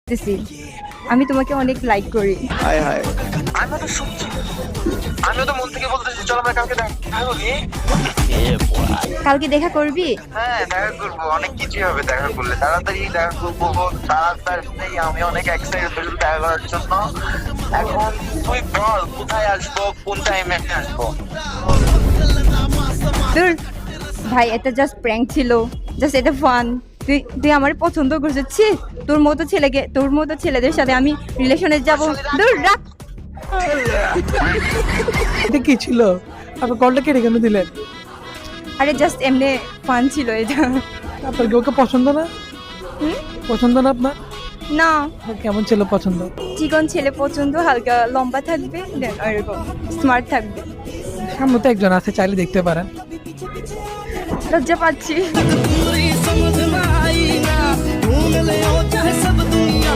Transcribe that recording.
দিছি, আমি তোমাকে অনেক লাইক করি। হায় হায়। আমিও তো শুনছি, আমিও তো মন থেকে বলতেছি চল আমরা কালকে দেখা করি। কালকে দেখা করবি? হ্যাঁ দেখা করবো, অনেক কিছুই হবে দেখা করলে, তাড়াতাড়ি দেখা করবো, তাড়াতাড়ি। আমি অনেক এক্সাইটেড তোর সাথে দেখা করার জন্য। এখন তুই বল কোথায় আসবো, কোন টাইমে আসবো? তোর ভাই এটা জাস্ট প্র্যাঙ্ক ছিল, জাস্ট এটা ফান। তুই তুই আমার পছন্দ করছিস, তোর মতো ছেলেদের সাথে আমি রিলেশনে যাব? দূর রাখ। এটা কি ছিল? আপনার কলটা কেটে কেন দিলেন? আরে জাস্ট এমনি ফান ছিল এটা। আপনার কি ওকে পছন্দ না? হুম? পছন্দ না আপনার? না, আপনার কেমন ছিল পছন্দ? চিকন ছেলে পছন্দ, হালকা লম্বা থাকবে, দেন এরকম স্মার্ট থাকবে। সামনে তো একজন আছে, চাইলে দেখতে পারেন। লজ্জা পাচ্ছি। समझ में आई ना, ढूंढ ले ओ चाहे सब दुनिया